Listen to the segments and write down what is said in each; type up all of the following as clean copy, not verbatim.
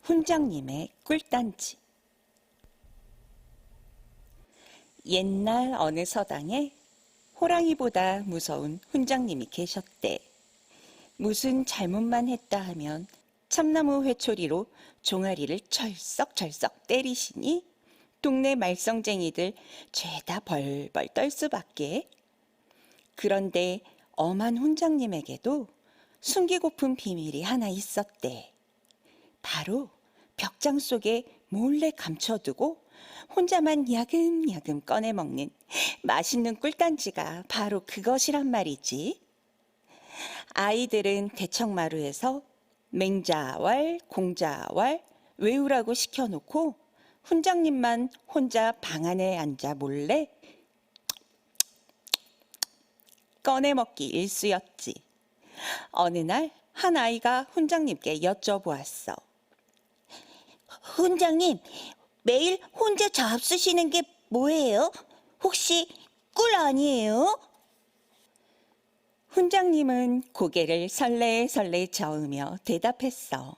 훈장님의 꿀단지. 옛날 어느 서당에 호랑이보다 무서운 훈장님이 계셨대. 무슨 잘못만 했다 하면 참나무 회초리로 종아리를 철썩철썩 때리시니 동네 말썽쟁이들 죄다 벌벌 떨 수밖에. 그런데 엄한 훈장님에게도 숨기고픈 비밀이 하나 있었대. 바로 벽장 속에 몰래 감춰두고 혼자만 야금야금 꺼내 먹는 맛있는 꿀단지가 바로 그것이란 말이지. 아이들은 대청마루에서 맹자왈, 공자왈 외우라고 시켜놓고 훈장님만 혼자 방 안에 앉아 몰래 꺼내 먹기 일쑤였지. 어느 날 한 아이가 훈장님께 여쭤보았어. 훈장님, 매일 혼자 잡수시는 게 뭐예요? 혹시 꿀 아니에요? 훈장님은 고개를 설레설레 저으며 대답했어.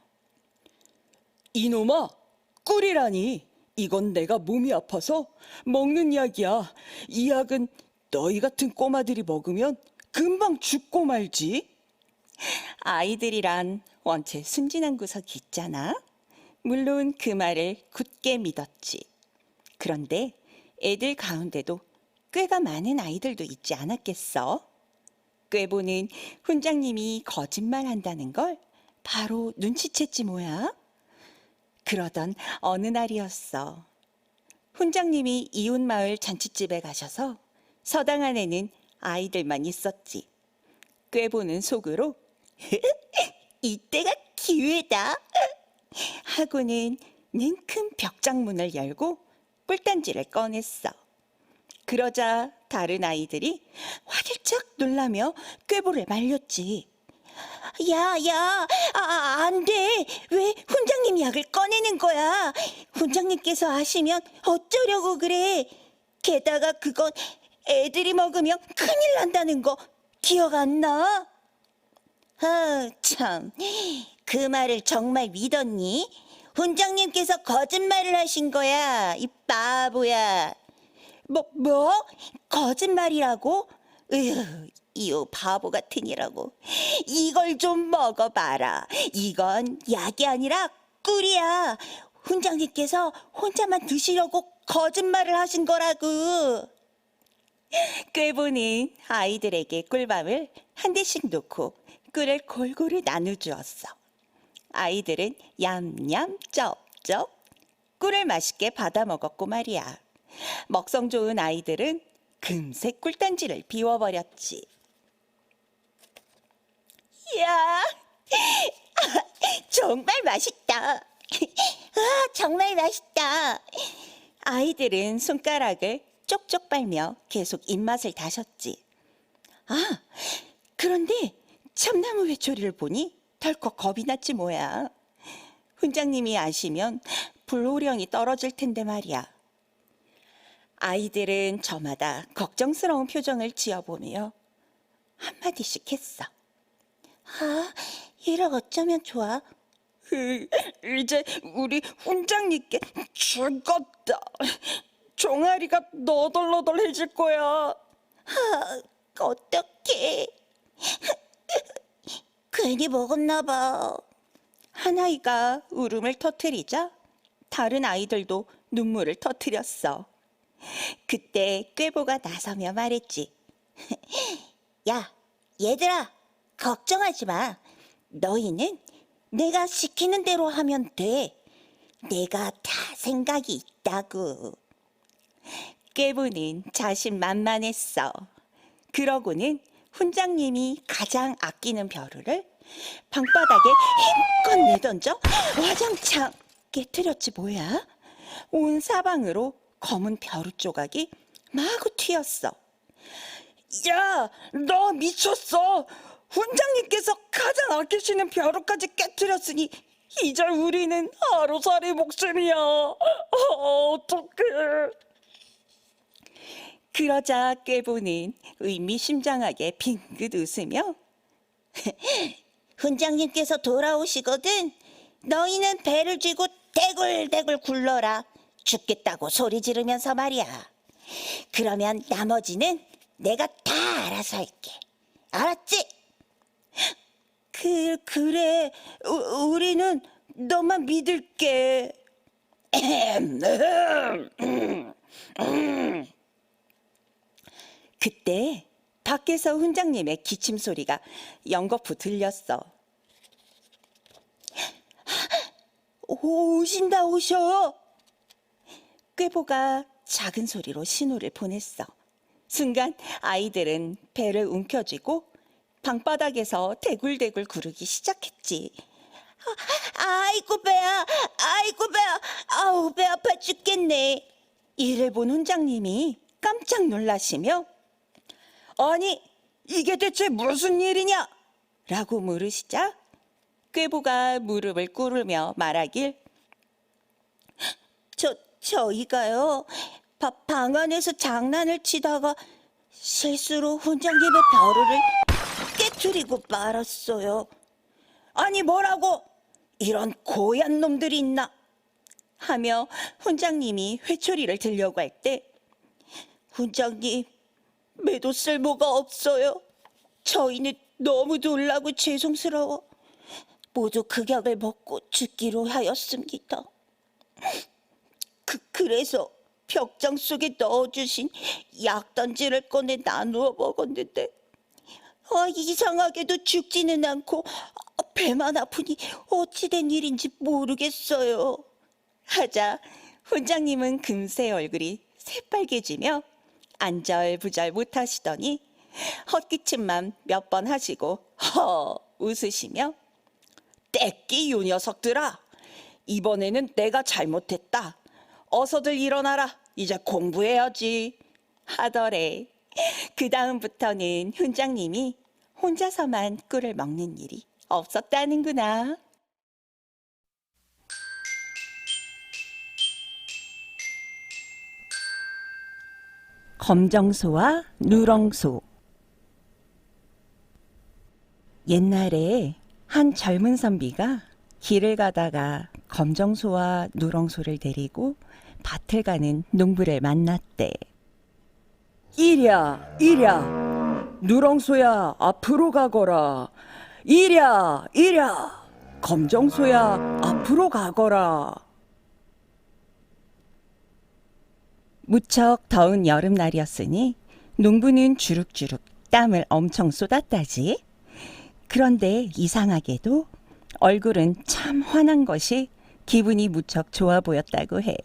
이놈아, 꿀이라니. 이건 내가 몸이 아파서 먹는 약이야. 이 약은 너희 같은 꼬마들이 먹으면 금방 죽고 말지. 아이들이란 원체 순진한 구석이 있잖아. 물론 그 말을 굳게 믿었지. 그런데 애들 가운데도 꽤가 많은 아이들도 있지 않았겠어? 꾀보는 훈장님이 거짓말한다는 걸 바로 눈치챘지 뭐야. 그러던 어느 날이었어. 훈장님이 이웃마을 잔칫집에 가셔서 서당 안에는 아이들만 있었지. 꾀보는 속으로 이때가 기회다. 하고는 냉큼 벽장문을 열고 꿀단지를 꺼냈어. 그러자 다른 아이들이 화들짝 놀라며 꾀보를 말렸지. 야, 안 돼. 왜 훈장님 약을 꺼내는 거야? 훈장님께서 아시면 어쩌려고 그래? 게다가 그건 애들이 먹으면 큰일 난다는 거 기억 안 나? 참, 그 말을 정말 믿었니? 훈장님께서 거짓말을 하신 거야, 이 바보야. 뭐? 거짓말이라고? 이 바보 같으니라고. 이걸 좀 먹어봐라. 이건 약이 아니라 꿀이야. 훈장님께서 혼자만 드시려고 거짓말을 하신 거라고. 꾀보는 아이들에게 꿀밤을 한 대씩 놓고 꿀을 골고루 나눠주었어. 아이들은 얌얌 쩝쩝 꿀을 맛있게 받아 먹었고 말이야. 먹성 좋은 아이들은 금세 꿀단지를 비워버렸지. 이야, 정말 맛있다. 정말 맛있다. 아이들은 손가락을 쪽쪽 빨며 계속 입맛을 다셨지. 그런데 참나무 회초리를 보니 덜컥 겁이 났지 뭐야. 훈장님이 아시면 불호령이 떨어질 텐데 말이야. 아이들은 저마다 걱정스러운 표정을 지어보며 한마디씩 했어. 얘를 어쩌면 좋아? 이제 우리 훈장님께 죽었다. 종아리가 너덜너덜해질 거야. 어떡해. 괜히 먹었나 봐. 한 아이가 울음을 터뜨리자 다른 아이들도 눈물을 터뜨렸어. 그때 꾀보가 나서며 말했지. 야, 얘들아, 걱정하지 마. 너희는 내가 시키는 대로 하면 돼. 내가 다 생각이 있다고. 꾀보는 자신만만했어. 그러고는 훈장님이 가장 아끼는 벼루를 방바닥에 힘껏 내던져 와장창 깨트렸지 뭐야. 온 사방으로 검은 벼루 조각이 마구 튀었어. 야, 너 미쳤어. 훈장님께서 가장 아끼시는 벼루까지 깨트렸으니 이제 우리는 하루살이 목숨이야. 어떡해. 그러자 꾀보는 의미심장하게 빙긋 웃으며 훈장님께서 돌아오시거든. 너희는 배를 쥐고 대굴대굴 굴러라. 죽겠다고 소리 지르면서 말이야. 그러면 나머지는 내가 다 알아서 할게. 알았지? 그래. 우리는 너만 믿을게. 그때 밖에서 훈장님의 기침 소리가 연거푸 들렸어. 오셔. 꾀보가 작은 소리로 신호를 보냈어. 순간 아이들은 배를 움켜쥐고 방바닥에서 대굴대굴 구르기 시작했지. 아이고 배야. 아우 배 아파 죽겠네. 이를 본 훈장님이 깜짝 놀라시며 아니 이게 대체 무슨 일이냐? 라고 물으시자 꾀보가 무릎을 꿇으며 말하길 저희가요 방 안에서 장난을 치다가 실수로 훈장님의 벼루를 깨트리고 말았어요. 아니 뭐라고? 이런 고얀 놈들이 있나? 하며 훈장님이 회초리를 들려고 할 때 훈장님 매도 쓸모가 없어요. 저희는 너무 놀라고 죄송스러워 모두 극약을 먹고 죽기로 하였습니다. 그래서 벽장 속에 넣어주신 약단지를 꺼내 나누어 먹었는데 이상하게도 죽지는 않고 배만 아프니 어찌된 일인지 모르겠어요. 하자 훈장님은 금세 얼굴이 새빨개지며 안절부절 못하시더니 헛기침만 몇 번 하시고 웃으시며 떼끼 요 녀석들아, 이번에는 내가 잘못했다. 어서들 일어나라. 이제 공부해야지. 하더래. 그 다음부터는 훈장님이 혼자서만 꿀을 먹는 일이 없었다는구나. 검정소와 누렁소. 옛날에 한 젊은 선비가 길을 가다가 검정소와 누렁소를 데리고 밭을 가는 농부를 만났대. 이랴 누렁소야 앞으로 가거라. 이랴 검정소야 앞으로 가거라. 무척 더운 여름날이었으니 농부는 주룩주룩 땀을 엄청 쏟았다지. 그런데 이상하게도 얼굴은 참 환한 것이 기분이 무척 좋아 보였다고 해.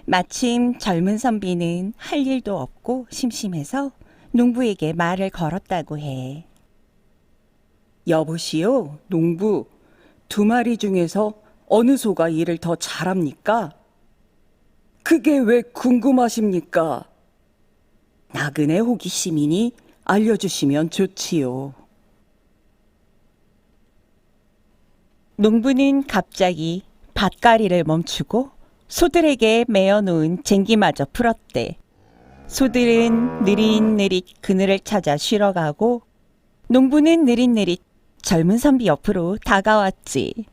마침 젊은 선비는 할 일도 없고 심심해서 농부에게 말을 걸었다고 해. 여보시오, 농부. 2마리 중에서 어느 소가 일을 더 잘합니까? 그게 왜 궁금하십니까? 나그네 호기심이니 알려주시면 좋지요. 농부는 갑자기 밭갈이를 멈추고 소들에게 메어놓은 쟁기마저 풀었대. 소들은 느릿느릿 그늘을 찾아 쉬러 가고 농부는 느릿느릿 젊은 선비 옆으로 다가왔지.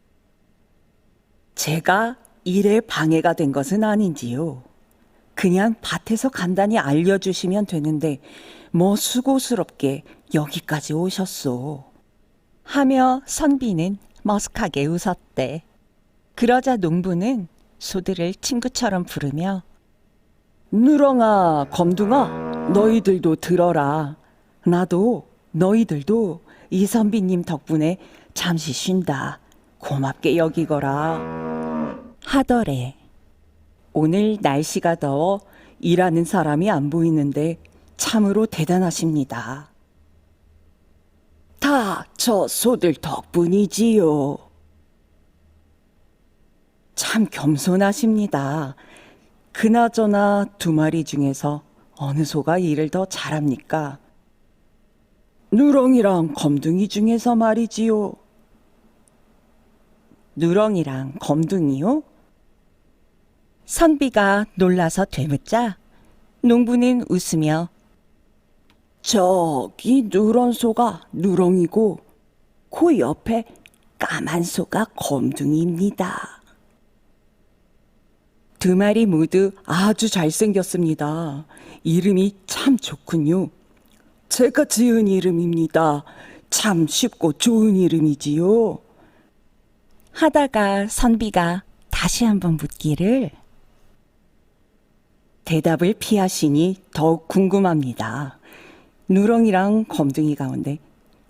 제가 일에 방해가 된 것은 아닌지요. 그냥 밭에서 간단히 알려주시면 되는데 뭐 수고스럽게 여기까지 오셨소. 하며 선비는 머쓱하게 웃었대. 그러자 농부는 소들을 친구처럼 부르며 누렁아, 검둥아, 너희들도 들어라. 나도 너희들도 이 선비님 덕분에 잠시 쉰다. 고맙게 여기거라. 하더래. 오늘 날씨가 더워 일하는 사람이 안 보이는데 참으로 대단하십니다. 다 저 소들 덕분이지요. 참 겸손하십니다. 그나저나 2마리 중에서 어느 소가 일을 더 잘합니까? 누렁이랑 검둥이 중에서 말이지요. 누렁이랑 검둥이요? 선비가 놀라서 되묻자 농부는 웃으며 저기 누런 소가 누렁이고 그 옆에 까만 소가 검둥이입니다. 두 마리 모두 아주 잘생겼습니다. 이름이 참 좋군요. 제가 지은 이름입니다. 참 쉽고 좋은 이름이지요. 하다가 선비가 다시 한번 묻기를 대답을 피하시니 더욱 궁금합니다. 누렁이랑 검둥이 가운데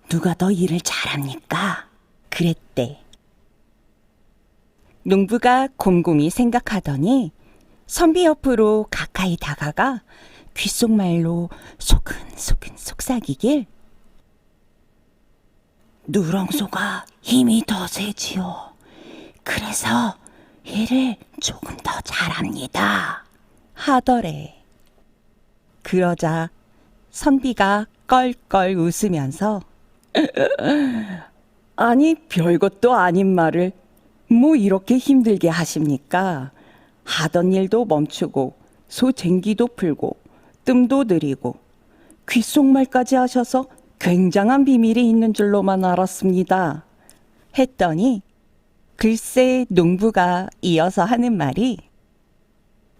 누가 더 일을 잘합니까? 그랬대. 농부가 곰곰이 생각하더니 선비 옆으로 가까이 다가가 귓속말로 소근소근 속삭이길 누렁소가 힘이 더 세지요. 그래서 일을 조금 더 잘합니다. 하더래. 그러자 선비가 껄껄 웃으면서 아니 별것도 아닌 말을 뭐 이렇게 힘들게 하십니까? 하던 일도 멈추고 소 쟁기도 풀고 뜸도 들이고 귓속말까지 하셔서 굉장한 비밀이 있는 줄로만 알았습니다. 했더니 글쎄 농부가 이어서 하는 말이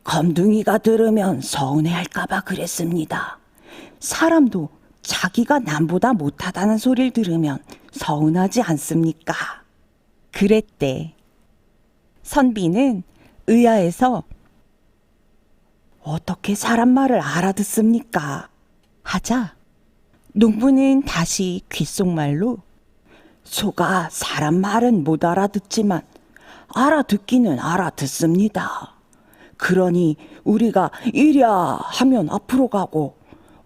검둥이가 들으면 서운해할까봐 그랬습니다. 사람도 자기가 남보다 못하다는 소리를 들으면 서운하지 않습니까? 그랬대. 선비는 의아해서 어떻게 사람 말을 알아듣습니까? 하자 농부는 다시 귓속말로 소가 사람 말은 못 알아듣지만 알아듣기는 알아듣습니다. 그러니 우리가 이랴 하면 앞으로 가고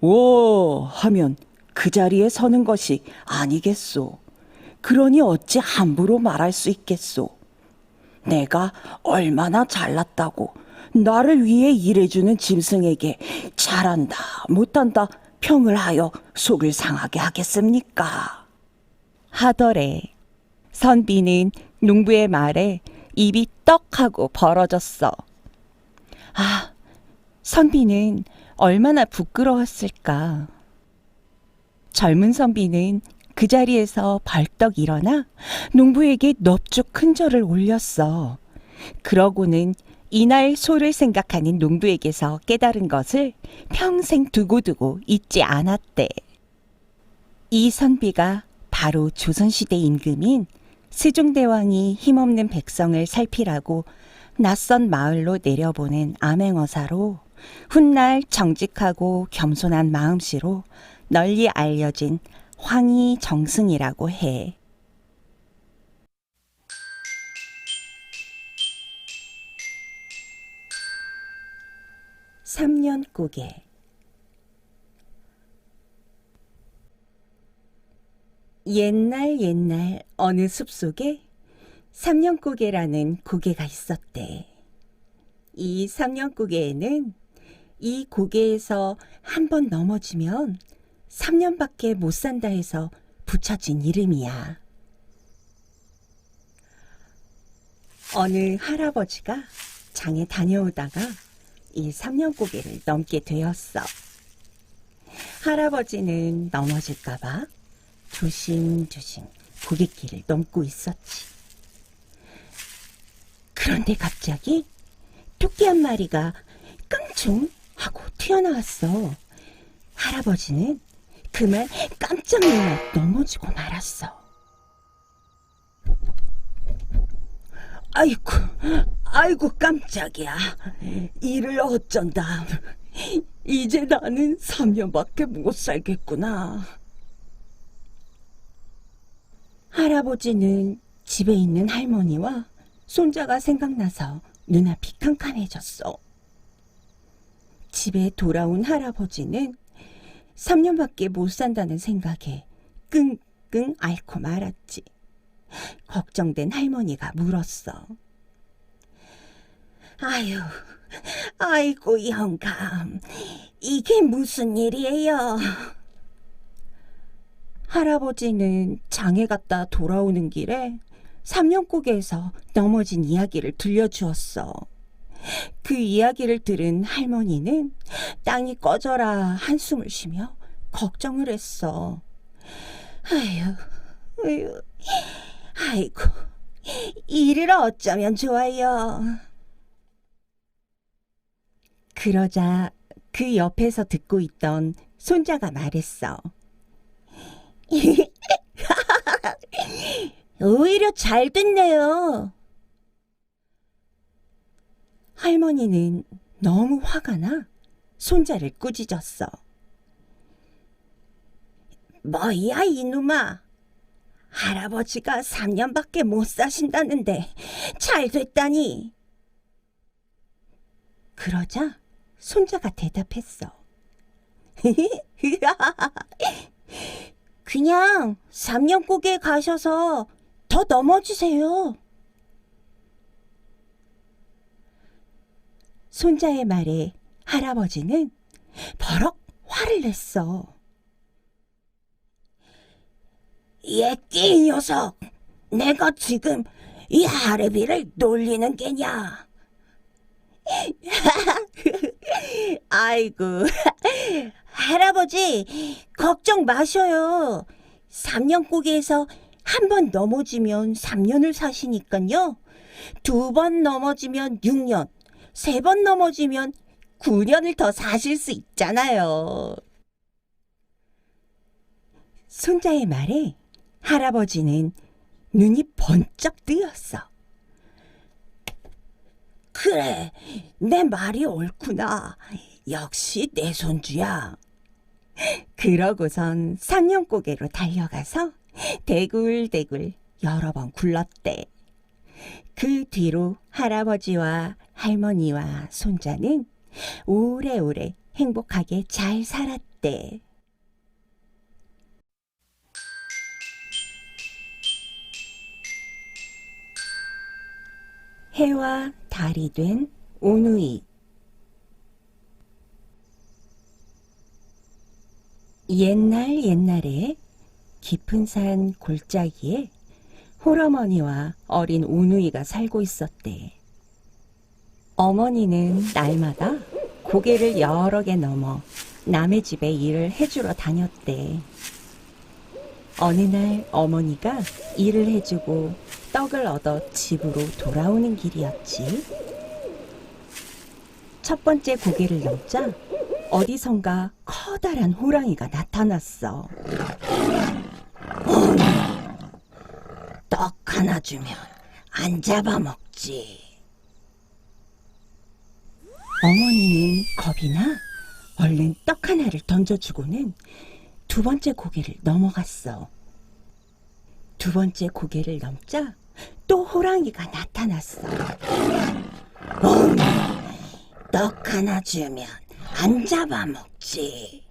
오 하면 그 자리에 서는 것이 아니겠소. 그러니 어찌 함부로 말할 수 있겠소. 내가 얼마나 잘났다고 나를 위해 일해주는 짐승에게 잘한다 못한다 평을 하여 속을 상하게 하겠습니까? 하더래. 선비는 농부의 말에 입이 떡하고 벌어졌어. 아, 선비는 얼마나 부끄러웠을까. 젊은 선비는 그 자리에서 벌떡 일어나 농부에게 넙죽 큰 절을 올렸어. 그러고는 이날 소를 생각하는 농부에게서 깨달은 것을 평생 두고두고 잊지 않았대. 이 선비가 바로 조선시대 임금인 세종대왕이 힘없는 백성을 살피라고 낯선 마을로 내려보낸 암행어사로 훗날 정직하고 겸손한 마음씨로 널리 알려진 황희정승이라고 해. 삼년고개. 옛날 어느 숲속에 삼년고개라는 고개가 있었대. 이 삼년고개에는 이 고개에서 한 번 넘어지면 3년밖에 못 산다 해서 붙여진 이름이야. 어느 할아버지가 장에 다녀오다가 이 삼년고개를 넘게 되었어. 할아버지는 넘어질까봐 조심조심 고갯길을 넘고 있었지. 그런데 갑자기 토끼 한 마리가 깡총 하고 튀어나왔어. 할아버지는 그만 깜짝 놀라 넘어지고 말았어. 아이고 깜짝이야. 이를 어쩐다. 이제 나는 3년밖에 못 살겠구나. 할아버지는 집에 있는 할머니와 손자가 생각나서 눈앞이 캄캄해졌어. 집에 돌아온 할아버지는 3년밖에 못 산다는 생각에 끙끙 앓고 말았지. 걱정된 할머니가 물었어. 아이고 영감, 이게 무슨 일이에요? 할아버지는 장에 갔다 돌아오는 길에 삼년고개에서 넘어진 이야기를 들려주었어. 그 이야기를 들은 할머니는 땅이 꺼져라 한숨을 쉬며 걱정을 했어. 아이고, 이를 어쩌면 좋아요. 그러자 그 옆에서 듣고 있던 손자가 말했어. 오히려 잘 듣네요. 할머니는 너무 화가 나 손자를 꾸짖었어. 뭐야 이놈아. 할아버지가 3년밖에 못 사신다는데 잘 됐다니. 그러자 손자가 대답했어. 그냥 3년국에 가셔서 더 넘어지세요. 손자의 말에 할아버지는 버럭 화를 냈어. 예끼 녀석, 내가 지금 이 하레비를 놀리는 게냐? 아이고, 할아버지 걱정 마셔요. 3년국에서 한 번 넘어지면 3년을 사시니까요. 2번 넘어지면 6년, 3번 넘어지면 9년을 더 사실 수 있잖아요. 손자의 말에 할아버지는 눈이 번쩍 뜨였어. 그래, 내 말이 옳구나. 역시 내 손주야. 그러고선 3년고개로 달려가서 대굴대굴 여러 번 굴렀대. 그 뒤로 할아버지와 할머니와 손자는 오래오래 행복하게 잘 살았대. 해와 달이 된 오누이. 옛날에 깊은 산 골짜기에 홀어머니와 어린 오누이가 살고 있었대. 어머니는 날마다 고개를 여러 개 넘어 남의 집에 일을 해주러 다녔대. 어느 날 어머니가 일을 해주고 떡을 얻어 집으로 돌아오는 길이었지. 첫 번째 고개를 넘자 어디선가 커다란 호랑이가 나타났어. 떡 하나 주면 안 잡아먹지. 어머니는 겁이 나 얼른 떡 하나를 던져주고는 두 번째 고개를 넘어갔어. 두 번째 고개를 넘자 또 호랑이가 나타났어. 떡 하나 주면 안 잡아먹지.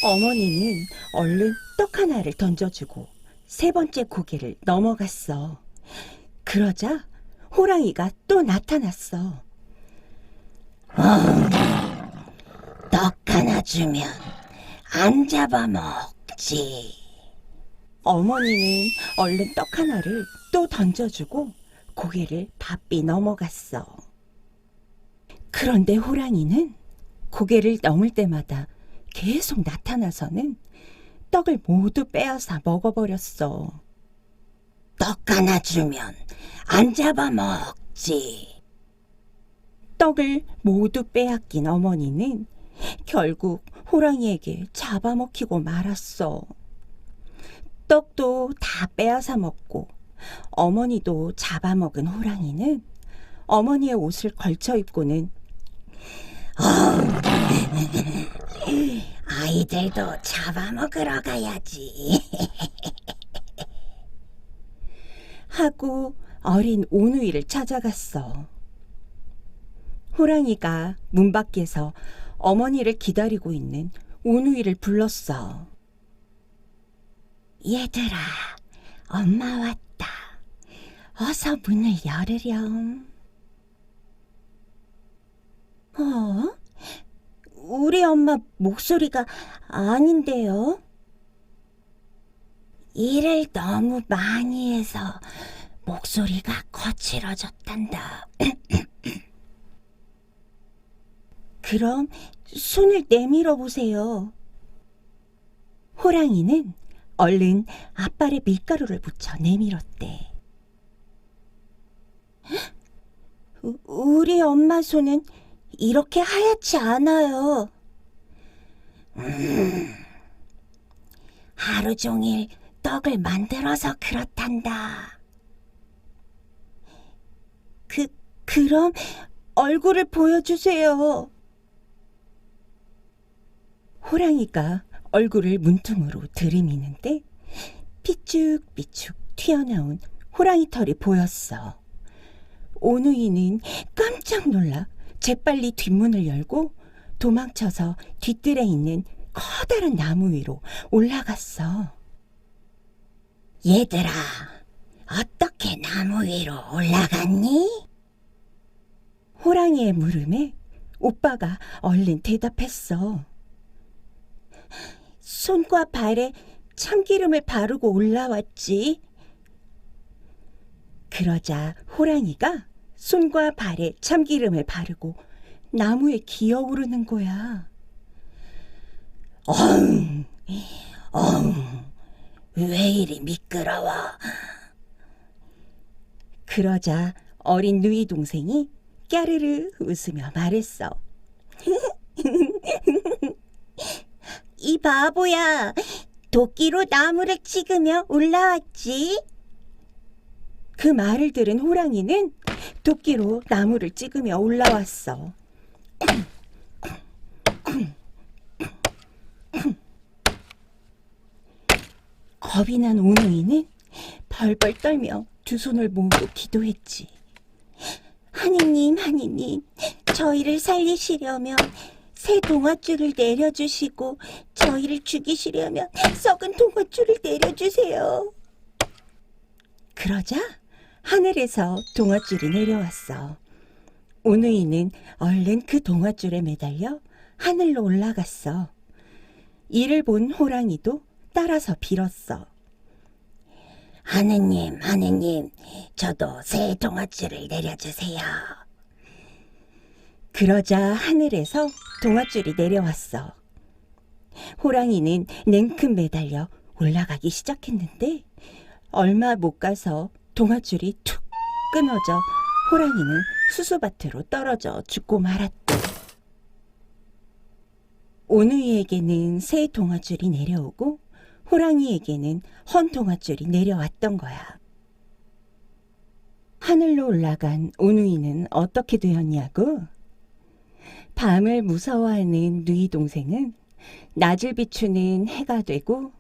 어머니는 얼른 떡 하나를 던져주고 세 번째 고개를 넘어갔어. 그러자 호랑이가 또 나타났어. 떡 하나 주면 안 잡아먹지. 어머니는 얼른 떡 하나를 또 던져주고 고개를 바삐 넘어갔어. 그런데 호랑이는 고개를 넘을 때마다 계속 나타나서는 떡을 모두 빼앗아 먹어버렸어. 떡 하나 주면 안 잡아먹지. 떡을 모두 빼앗긴 어머니는 결국 호랑이에게 잡아먹히고 말았어. 떡도 다 빼앗아 먹고 어머니도 잡아먹은 호랑이는 어머니의 옷을 걸쳐 입고는 아이들도 잡아먹으러 가야지 하고 어린 오누이를 찾아갔어. 호랑이가 문 밖에서 어머니를 기다리고 있는 오누이를 불렀어. 얘들아, 엄마 왔다. 어서 문을 열으렴. 우리 엄마 목소리가 아닌데요? 일을 너무 많이 해서 목소리가 거칠어졌단다. 그럼 손을 내밀어 보세요. 호랑이는 얼른 앞발에 밀가루를 묻혀 내밀었대. 우리 엄마 손은 이렇게 하얗지 않아요. 하루 종일 떡을 만들어서 그렇단다. 그럼 얼굴을 보여주세요. 호랑이가 얼굴을 문틈으로 들이미는데 삐죽삐죽 튀어나온 호랑이 털이 보였어. 오누이는 깜짝 놀라 재빨리 뒷문을 열고 도망쳐서 뒤뜰에 있는 커다란 나무 위로 올라갔어. 얘들아, 어떻게 나무 위로 올라갔니? 호랑이의 물음에 오빠가 얼른 대답했어. 손과 발에 참기름을 바르고 올라왔지. 그러자 호랑이가 손과 발에 참기름을 바르고 나무에 기어오르는 거야. 왜 이리 미끄러워? 그러자 어린 누이 동생이 까르르 웃으며 말했어. 이 바보야, 도끼로 나무를 찍으며 올라왔지. 그 말을 들은 호랑이는 도끼로 나무를 찍으며 올라왔어. 겁이 난 오누이는 벌벌 떨며 두 손을 모으고 기도했지. 하느님, 하느님, 저희를 살리시려면 새 동아줄을 내려주시고 저희를 죽이시려면 썩은 동아줄을 내려주세요. 그러자 하늘에서 동아줄이 내려왔어. 오누이는 얼른 그 동아줄에 매달려 하늘로 올라갔어. 이를 본 호랑이도 따라서 빌었어. 하느님, 하느님, 저도 새 동아줄을 내려주세요. 그러자 하늘에서 동아줄이 내려왔어. 호랑이는 냉큼 매달려 올라가기 시작했는데 얼마 못 가서 동아줄이 툭 끊어져 호랑이는 수수밭으로 떨어져 죽고 말았다. 오누이에게는 새 동아줄이 내려오고 호랑이에게는 헌 동아줄이 내려왔던 거야. 하늘로 올라간 오누이는 어떻게 되었냐고? 밤을 무서워하는 누이 동생은 낮을 비추는 해가 되고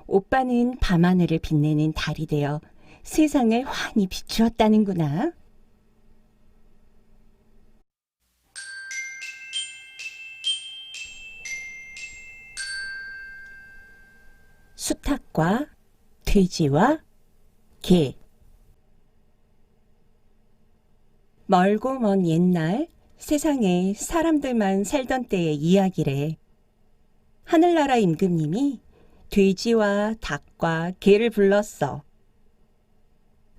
오빠는 밤하늘을 빛내는 달이 되어 세상을 환히 비추었다는구나. 수탉과 돼지와 개. 멀고 먼 옛날 세상에 사람들만 살던 때의 이야기래. 하늘나라 임금님이 돼지와 닭과 개를 불렀어.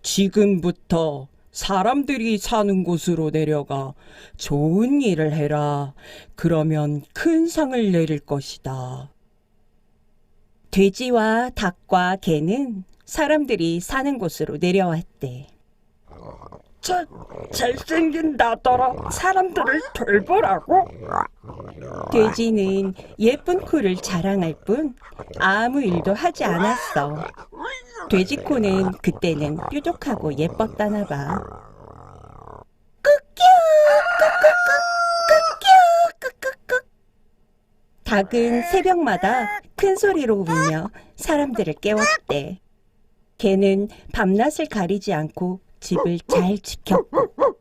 지금부터 사람들이 사는 곳으로 내려가 좋은 일을 해라. 그러면 큰 상을 내릴 것이다. 돼지와 닭과 개는 사람들이 사는 곳으로 내려왔대. 잘생긴 나더러 사람들을 돌보라고? 돼지는 예쁜 코를 자랑할 뿐 아무 일도 하지 않았어. 돼지 코는 그때는 뾰족하고 예뻤다나 봐. 끄끼 끄끄끄. 닭은 새벽마다 큰 소리로 울며 사람들을 깨웠대. 개는 밤낮을 가리지 않고 집을 잘 지켰고.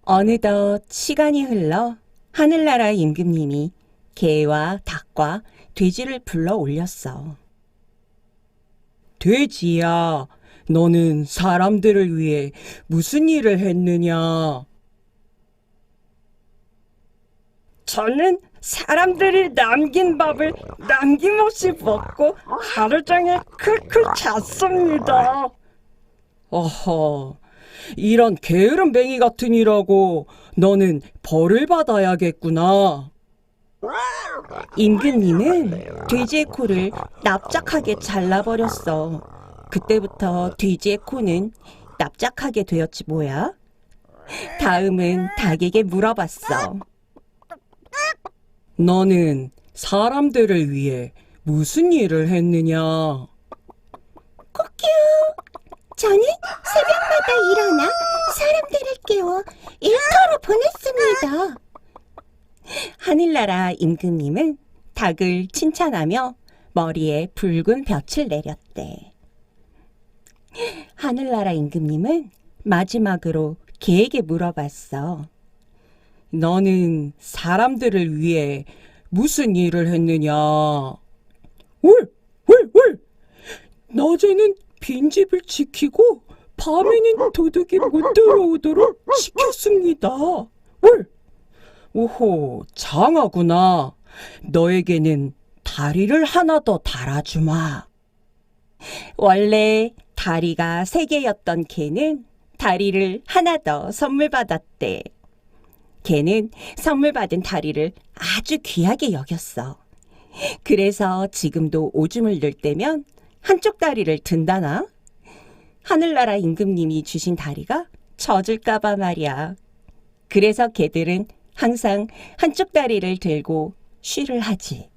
어느덧 시간이 흘러 하늘나라 임금님이 개와 닭과 돼지를 불러 올렸어. 돼지야, 너는 사람들을 위해 무슨 일을 했느냐? 저는 사람들이 남긴 밥을 남김없이 먹고 하루 종일 클클 잤습니다. 어허, 이런 게으름뱅이 같은 일하고 너는 벌을 받아야겠구나. 임금님은 돼지의 코를 납작하게 잘라버렸어. 그때부터 돼지의 코는 납작하게 되었지 뭐야. 다음은 닭에게 물어봤어. 너는 사람들을 위해 무슨 일을 했느냐? 코끼요. 저는 새벽마다 일어나 사람들을 깨워 일터로 보냈습니다. 하늘나라 임금님은 닭을 칭찬하며 머리에 붉은 볕을 내렸대. 하늘나라 임금님은 마지막으로 개에게 물어봤어. 너는 사람들을 위해 무슨 일을 했느냐? 울! 울! 울! 낮에는 빈집을 지키고 밤에는 도둑이 못 들어오도록 지켰습니다. 울! 오호, 장하구나. 너에게는 다리를 하나 더 달아주마. 원래 다리가 3개였던 개는 다리를 하나 더 선물 받았대. 개는 선물 받은 다리를 아주 귀하게 여겼어. 그래서 지금도 오줌을 넣을 때면 한쪽 다리를 든다나? 하늘나라 임금님이 주신 다리가 젖을까봐 말이야. 그래서 개들은 항상 한쪽 다리를 들고 쉬를 하지.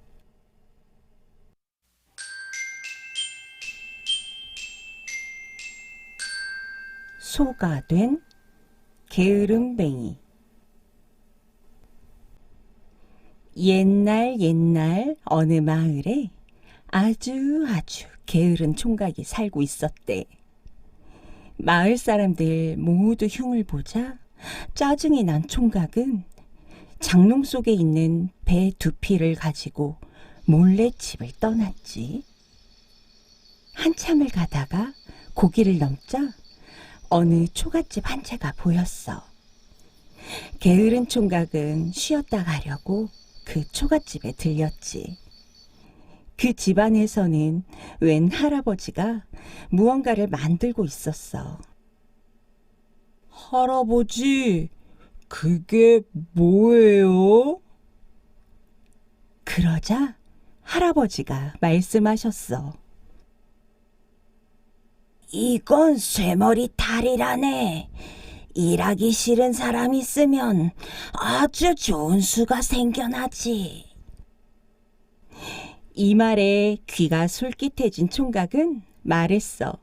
소가 된 게으름뱅이. 옛날 어느 마을에 아주 게으른 총각이 살고 있었대. 마을 사람들 모두 흉을 보자 짜증이 난 총각은 장롱 속에 있는 배 2피를 가지고 몰래 집을 떠났지. 한참을 가다가 고기를 넘자 어느 초가집 한 채가 보였어. 게으른 총각은 쉬었다 가려고 그 초가집에 들렸지. 그 집안에서는 웬 할아버지가 무언가를 만들고 있었어. 할아버지, 그게 뭐예요? 그러자 할아버지가 말씀하셨어. 이건 쇠머리 탈이라네. 일하기 싫은 사람 있으면 아주 좋은 수가 생겨나지. 이 말에 귀가 솔깃해진 총각은 말했어.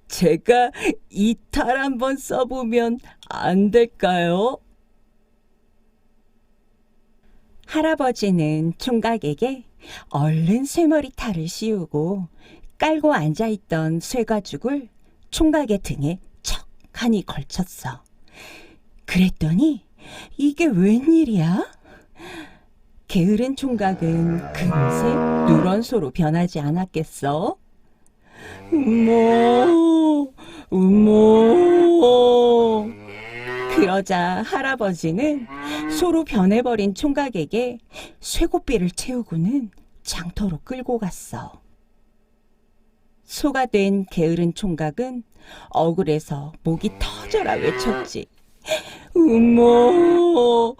제가 이 탈 한번 써보면 안 될까요? 할아버지는 총각에게 얼른 쇠머리 탈을 씌우고 깔고 앉아있던 쇠가죽을 총각의 등에 척하니 걸쳤어. 그랬더니 이게 웬일이야? 게으른 총각은 금세 누런 소로 변하지 않았겠어? 어머. 그러자 할아버지는 소로 변해버린 총각에게 쇠고삐를 채우고는 장터로 끌고 갔어. 소가 된 게으른 총각은 억울해서 목이 터져라 외쳤지. 어머.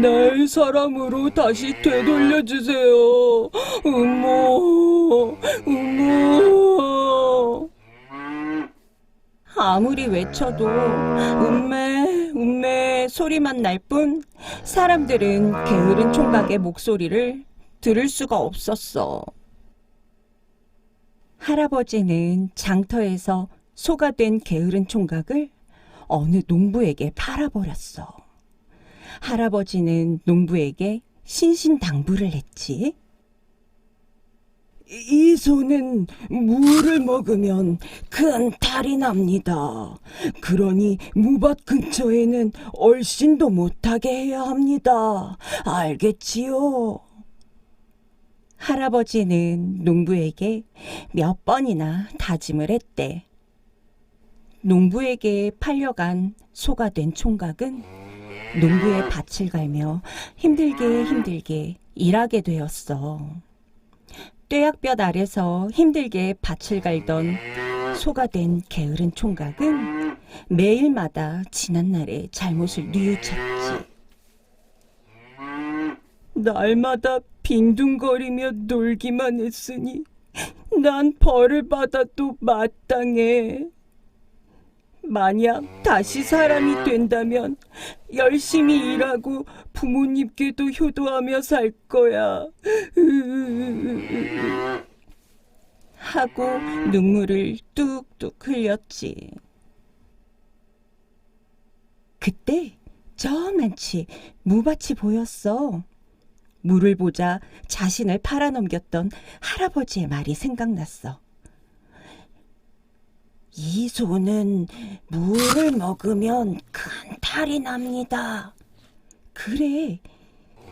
날 사람으로 다시 되돌려주세요. 어머. 아무리 외쳐도 음메 소리만 날 뿐 사람들은 게으른 총각의 목소리를 들을 수가 없었어. 할아버지는 장터에서 소가 된 게으른 총각을 어느 농부에게 팔아버렸어. 할아버지는 농부에게 신신당부를 했지. 이 소는 무를 먹으면 큰 탈이 납니다. 그러니 무밭 근처에는 얼씬도 못하게 해야 합니다. 알겠지요? 할아버지는 농부에게 몇 번이나 다짐을 했대. 농부에게 팔려간 소가 된 총각은 농부의 밭을 갈며 힘들게 일하게 되었어. 뙤약볕 아래서 힘들게 밭을 갈던 소가 된 게으른 총각은 매일마다 지난날의 잘못을 뉘우쳤지. 날마다 빈둥거리며 놀기만 했으니 난 벌을 받아도 마땅해. 만약 다시 사람이 된다면 열심히 일하고 부모님께도 효도하며 살 거야. 하고 눈물을 뚝뚝 흘렸지. 그때 저만치 무밭이 보였어. 물을 보자 자신을 팔아넘겼던 할아버지의 말이 생각났어. 이 소는 물을 먹으면 큰 탈이 납니다. 그래,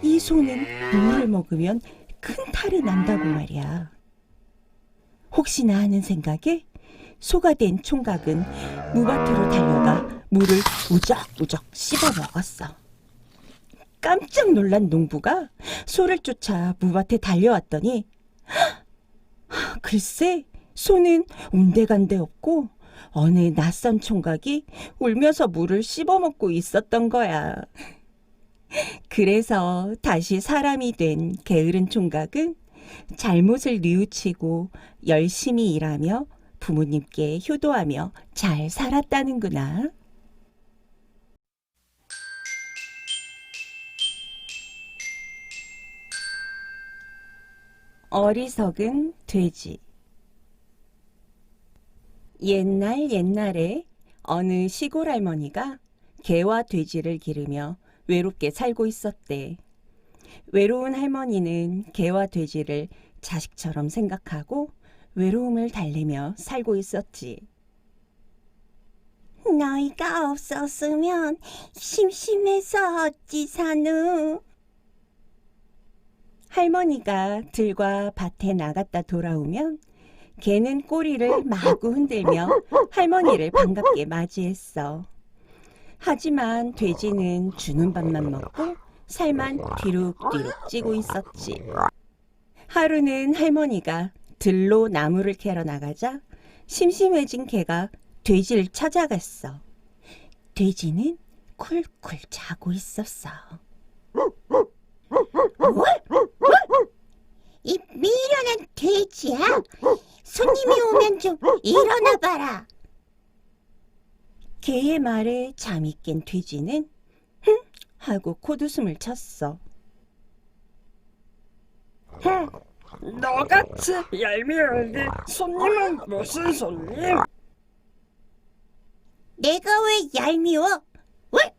이 소는 물을 먹으면 큰 탈이 난다고 말이야. 혹시나 하는 생각에 소가 된 총각은 무밭으로 달려가 물을 우적우적 씹어 먹었어. 깜짝 놀란 농부가 소를 쫓아 무밭에 달려왔더니 글쎄 소는 온데간데 없고 어느 낯선 총각이 울면서 물을 씹어먹고 있었던 거야. 그래서 다시 사람이 된 게으른 총각은 잘못을 뉘우치고 열심히 일하며 부모님께 효도하며 잘 살았다는구나. 어리석은 돼지. 옛날에 어느 시골 할머니가 개와 돼지를 기르며 외롭게 살고 있었대. 외로운 할머니는 개와 돼지를 자식처럼 생각하고 외로움을 달래며 살고 있었지. 너희가 없었으면 심심해서 어찌 사누? 할머니가 들과 밭에 나갔다 돌아오면 개는 꼬리를 마구 흔들며 할머니를 반갑게 맞이했어. 하지만 돼지는 주는 밥만 먹고 살만 뒤룩뒤룩 찌고 있었지. 하루는 할머니가 들로 나무를 캐러 나가자 심심해진 개가 돼지를 찾아갔어. 돼지는 쿨쿨 자고 있었어. 이 미련한 돼지야. 손님이 오면 좀 일어나 봐라. 개의 말에 잠이 깬 돼지는 흥 하고 콧웃음을 쳤어. 너같이 얄미운데 손님은 무슨 손님? 내가 왜 얄미워? 왜?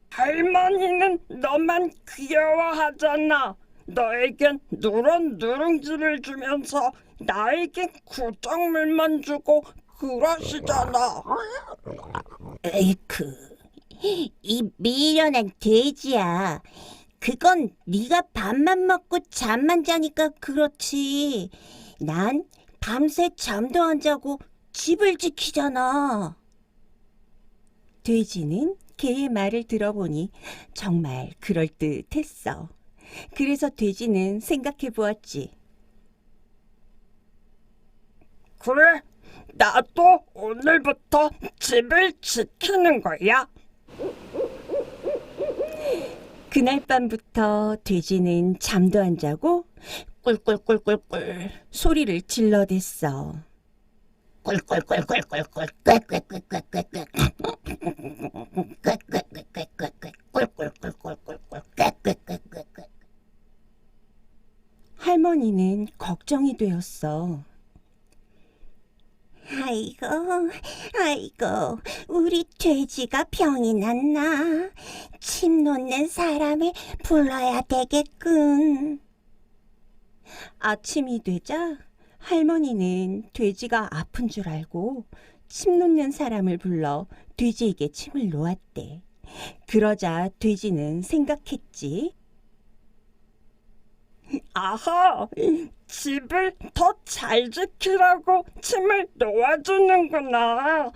할머니는 너만 귀여워하잖아. 너에겐 누런 누룽지를 주면서 나에겐 구정물만 주고 그러시잖아. 에이크, 이 미련한 돼지야. 그건 네가 밥만 먹고 잠만 자니까 그렇지. 난 밤새 잠도 안 자고 집을 지키잖아. 돼지는 개의 말을 들어보니 정말 그럴듯했어. 그래서 돼지는 생각해 보았지. 그래, 나도 오늘부터 집을 지키는 거야. 그날 밤부터 돼지는 잠도 안 자고 꿀꿀꿀꿀꿀 소리를 질러댔어. 꿀꿀꿀꿀꿀꿀 꿀꿀꿀꿀꿀꿀 꿀꿀꿀꿀꿀꿀. 할머니는 걱정이 되었어. 아이고, 우리 돼지가 병이 났나? 침 놓는 사람을 불러야 되겠군. 아침이 되자 할머니는 돼지가 아픈 줄 알고 침 놓는 사람을 불러 돼지에게 침을 놓았대. 그러자 돼지는 생각했지. 아하, 집을 더 잘 지키라고 침을 놓아주는구나.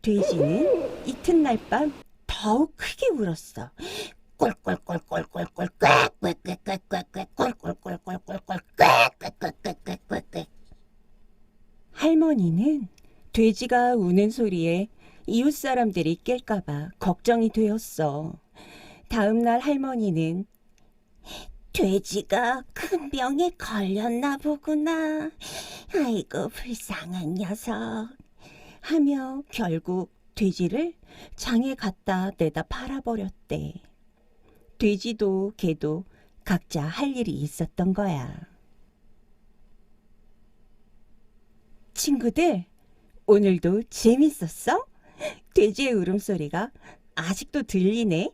돼지는 이튿날 밤 더욱 크게 울었어. 할머니는 돼지가 우는 소리에 이웃 사람들이 깰까봐 걱정이 되었어. 다음 날 할머니는 돼지가 큰 병에 걸렸나 보구나. 아이고, 불쌍한 녀석. 하며 결국 돼지를 장에 갖다 내다 팔아버렸대. 돼지도 개도 각자 할 일이 있었던 거야. 친구들, 오늘도 재밌었어? 돼지의 울음소리가 아직도 들리네.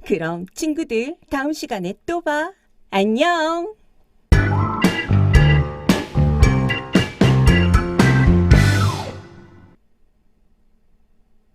그럼 친구들 다음 시간에 또 봐. 안녕.